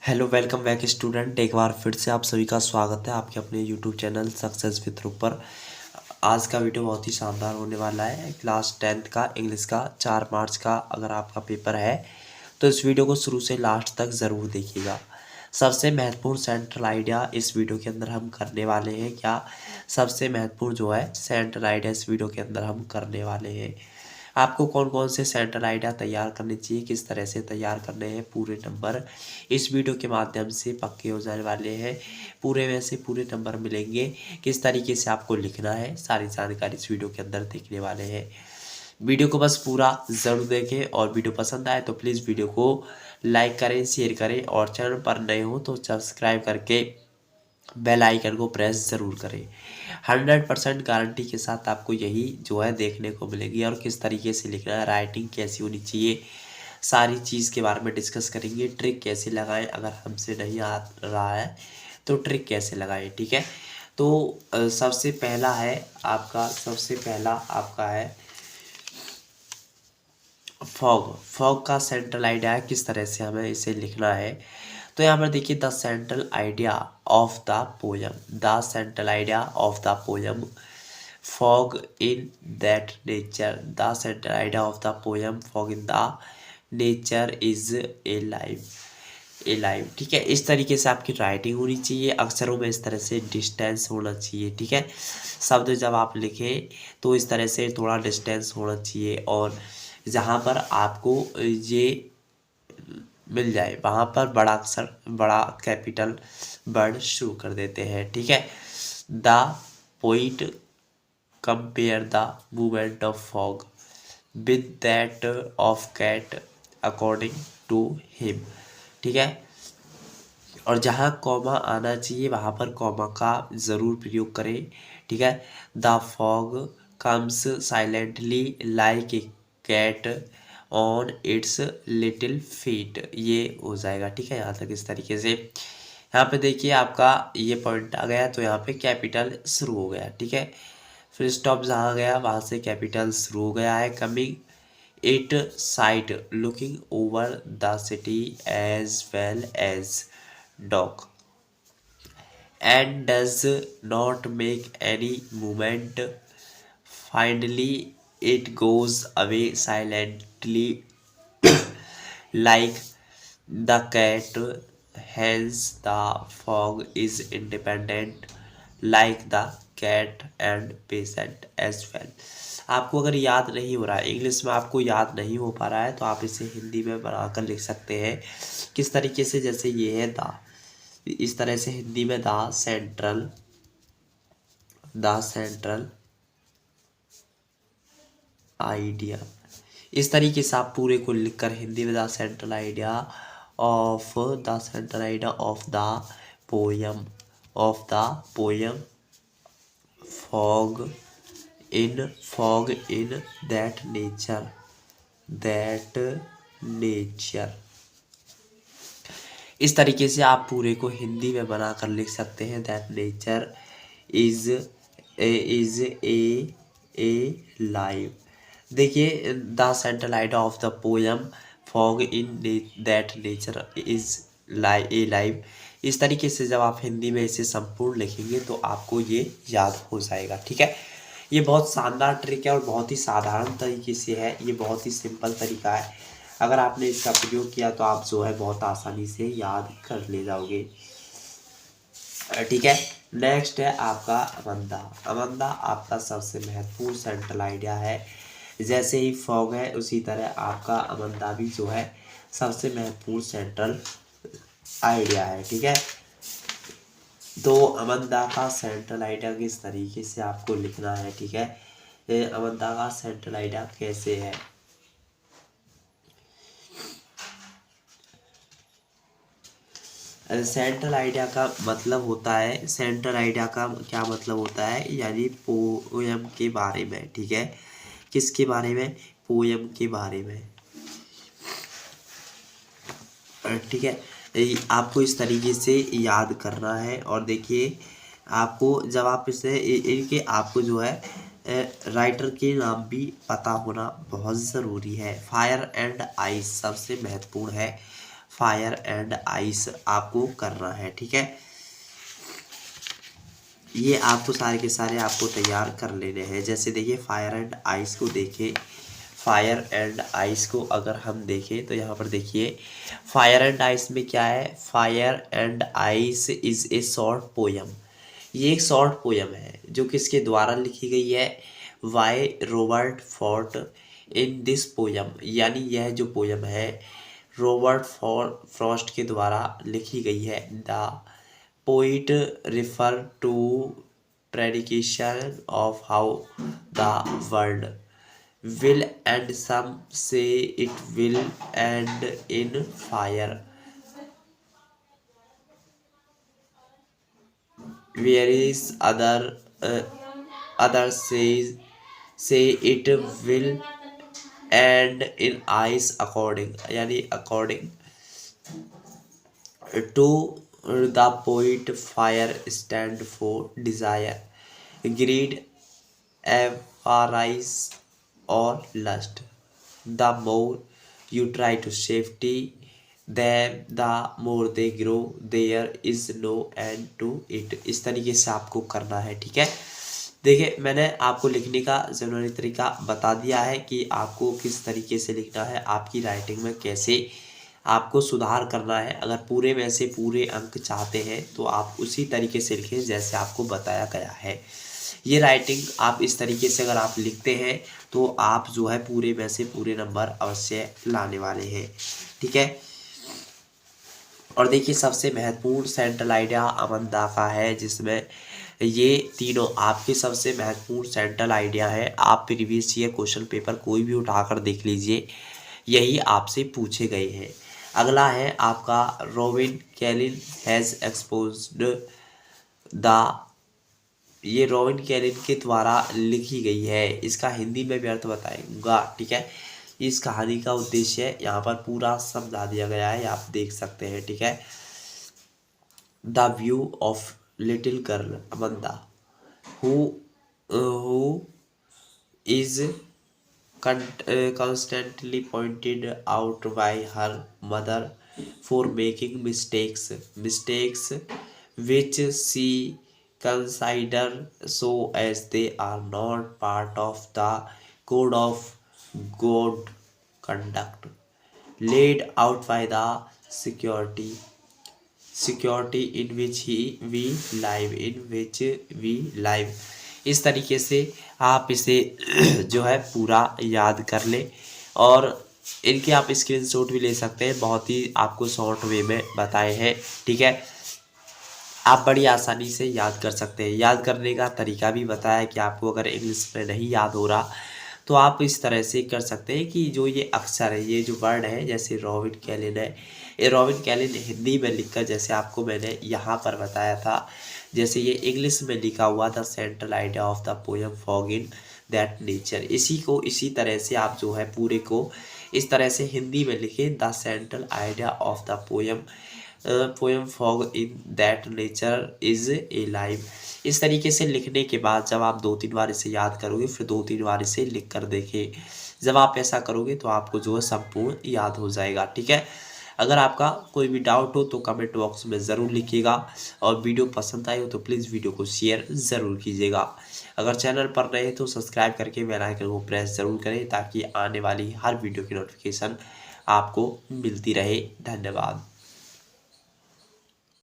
Hello welcome back student. एक बार फिर से आप सभी का स्वागत है आपके अपने यूट्यूब चैनल सक्सेस विद रूप पर। आज का वीडियो बहुत ही शानदार होने वाला है। क्लास 10th का इंग्लिश का 4 मार्च का अगर आपका पेपर है तो इस वीडियो को शुरू से लास्ट तक ज़रूर देखिएगा। सबसे महत्वपूर्ण सेंट्रल आइडिया इस वीडियो के अंदर हम करने वाले हैं। क्या सबसे महत्वपूर्ण जो है सेंट्रल आइडिया इस वीडियो के अंदर हम करने वाले हैं। आपको कौन कौन से सेंट्रल आइडिया तैयार करने चाहिए, किस तरह से तैयार करने हैं, पूरे नंबर इस वीडियो के माध्यम से पक्के हो जाने वाले हैं। पूरे में से पूरे नंबर मिलेंगे, किस तरीके से आपको लिखना है, सारी जानकारी इस वीडियो के अंदर देखने वाले हैं। वीडियो को बस पूरा ज़रूर देखें और वीडियो पसंद आए तो प्लीज़ वीडियो को लाइक करें, शेयर करें और चैनल पर नए हो तो सब्सक्राइब करके बेल आइकन को प्रेस ज़रूर करें। 100% गारंटी के साथ आपको यही जो है देखने को मिलेगी। और किस तरीके से लिखना है, राइटिंग कैसी होनी चाहिए, सारी चीज़ के बारे में डिस्कस करेंगे। ट्रिक कैसे लगाएं, अगर हमसे नहीं आ रहा है तो ट्रिक कैसे लगाएं, ठीक है। तो सबसे पहला आपका है फॉग का सेंट्रल आइडिया है, किस तरह से हमें इसे लिखना है। तो यहाँ पर देखिए the central idea of the poem, the central idea of the poem Fog in that nature, the central idea of the poem Fog in the nature is A live, ठीक है। इस तरीके से आपकी राइटिंग होनी चाहिए। अक्षरों में इस तरह से डिस्टेंस होना चाहिए, ठीक है। शब्द जब आप लिखें तो इस तरह से थोड़ा डिस्टेंस होना चाहिए और जहाँ पर आपको ये मिल जाए वहाँ पर बड़ा अक्षर, बड़ा कैपिटल वर्ड शुरू कर देते हैं, ठीक है। The poet compare the movement of fog with that of cat according to him, ठीक है। और जहाँ कॉमा आना चाहिए वहाँ पर कॉमा का ज़रूर प्रयोग करें, ठीक है। The fog comes silently like a cat on its little feet, ये हो जाएगा, ठीक है। यहाँ तक इस तरीके से यहाँ पे देखिए आपका ये पॉइंट आ गया तो यहाँ पे कैपिटल शुरू हो गया, ठीक है। फिर स्टॉप जहाँ गया वहाँ से कैपिटल शुरू हो गया है। Coming it side looking over the city as well as dog and does not make any movement. Finally, it goes away silently like the cat. Hence, the fog is independent like the cat and patient as well. आपको अगर याद नहीं हो रहा है, English में आपको याद नहीं हो पा रहा है तो आप इसे हिंदी में बनाकर लिख सकते हैं। किस तरीके से, जैसे ये है द, इस तरह से हिंदी में द सेंट्रल आइडिया, इस तरीके से आप पूरे को लिखकर हिंदी में the central idea of the poem Fog in that nature, इस तरीके से आप पूरे को हिंदी में बनाकर लिख सकते हैं। That nature is alive. देखिए the central idea of the poem Fog in that nature is alive, इस तरीके से जब आप हिंदी में इसे संपूर्ण लिखेंगे तो आपको ये याद हो जाएगा, ठीक है। ये बहुत शानदार ट्रिक है और बहुत ही साधारण तरीके से है, ये बहुत ही सिंपल तरीका है। अगर आपने इसका प्रयोग किया तो आप जो है बहुत आसानी से याद कर ले जाओगे, ठीक है। नेक्स्ट है आपका अमंदा आपका सबसे महत्वपूर्ण सेंट्रल आइडिया है। जैसे ही फॉग है उसी तरह आपका अमंदा भी जो है सबसे महत्वपूर्ण सेंट्रल आइडिया है, ठीक है। तो अमंदा का सेंट्रल आइडिया किस तरीके से आपको लिखना है, ठीक है। अमंदा का सेंट्रल आइडिया कैसे है, सेंट्रल आइडिया का मतलब होता है, सेंट्रल आइडिया का क्या मतलब होता है, यानी पोयम के बारे में, ठीक है। किसके बारे में, पोयम के बारे में, ठीक है। आपको इस तरीके से याद करना है। और देखिए आपको जब आप इसे इनके आपको जो है राइटर के नाम भी पता होना बहुत ज़रूरी है। फायर एंड आइस सबसे महत्वपूर्ण है। फायर एंड आइस आपको करना है। ठीक है, ये आपको सारे के सारे आपको तैयार कर लेने हैं। जैसे देखिए फायर एंड आइस को देखें, फायर एंड आइस को अगर हम देखें तो यहाँ पर देखिए फायर एंड आइस में क्या है, fire and ice is a short poem. ये एक शॉर्ट पोयम है जो किसके द्वारा लिखी गई है, by Robert Frost. In this poem, यानी यह जो पोयम है रॉबर्ट फ्रॉस्ट के द्वारा लिखी गई है। The poet refer to prediction of how the world will end, some say it will end in fire, whereas others say it will end in ice, according यानी according to the poet fire stand for desire, greed, avarice or lust. The more you try to safety them, the more they grow. There is no end to it. इस तरीके से आपको करना है। ठीक है, देखिए मैंने आपको लिखने का ज़रूरी तरीका बता दिया है कि आपको किस तरीके से लिखना है, आपकी राइटिंग में कैसे आपको सुधार करना है। अगर पूरे में से पूरे अंक चाहते हैं तो आप उसी तरीके से लिखें जैसे आपको बताया गया है। ये राइटिंग आप इस तरीके से अगर आप लिखते हैं तो आप जो है पूरे में से पूरे नंबर अवश्य लाने वाले हैं। ठीक है, और देखिए सबसे महत्वपूर्ण सेंट्रल आइडिया अमनदा का है, जिसमें ये तीनों आपके सबसे महत्वपूर्ण सेंट्रल आइडिया है। आप प्रीवियस ईयर क्वेश्चन पेपर कोई भी उठाकर देख लीजिए, यही आपसे पूछे गए हैं। अगला है आपका robin Kaelin has exposed the, ये रोबिन कैलिन के द्वारा लिखी गई है। इसका हिंदी में भी अर्थ बताएंगा। ठीक है, इस कहानी का उद्देश्य यहाँ पर पूरा समझा दिया गया है, आप देख सकते हैं। ठीक है, the view of little girl अमंदा who is constantly pointed out by her mother for making mistakes which she consider so as they are not part of the code of good conduct laid out by the security in which we live। इस तरीके से आप इसे जो है पूरा याद कर लें, और इनके आप स्क्रीनशॉट भी ले सकते हैं। बहुत ही आपको शॉर्ट वे में बताए हैं। ठीक है, आप बड़ी आसानी से याद कर सकते हैं। याद करने का तरीका भी बताया कि आपको अगर इंग्लिश में नहीं याद हो रहा तो आप इस तरह से कर सकते हैं कि जो ये अक्षर है, ये जो वर्ड है, जैसे रोबिन कैलिन है, ये रोबिन कैलिन हिंदी में लिखकर जैसे आपको मैंने यहाँ पर बताया था, जैसे ये इंग्लिश में लिखा हुआ था central idea of the poem fog in that nature, इसी को इसी तरह से आप जो है पूरे को इस तरह से हिंदी में लिखें, the central idea of the poem fog in that nature is alive. इस तरीके से लिखने के बाद जब आप 2-3 बार इसे याद करोगे, फिर 2-3 बार इसे लिख कर देखें। जब आप ऐसा करोगे तो आपको जो है संपूर्ण याद हो जाएगा। ठीक है, अगर आपका कोई भी डाउट हो तो कमेंट बॉक्स में ज़रूर लिखिएगा, और वीडियो पसंद आई हो तो प्लीज़ वीडियो को शेयर ज़रूर कीजिएगा। अगर चैनल पर नए हैं तो सब्सक्राइब करके बेल आइकन को प्रेस ज़रूर करें ताकि आने वाली हर वीडियो की नोटिफिकेशन आपको मिलती रहे। धन्यवाद।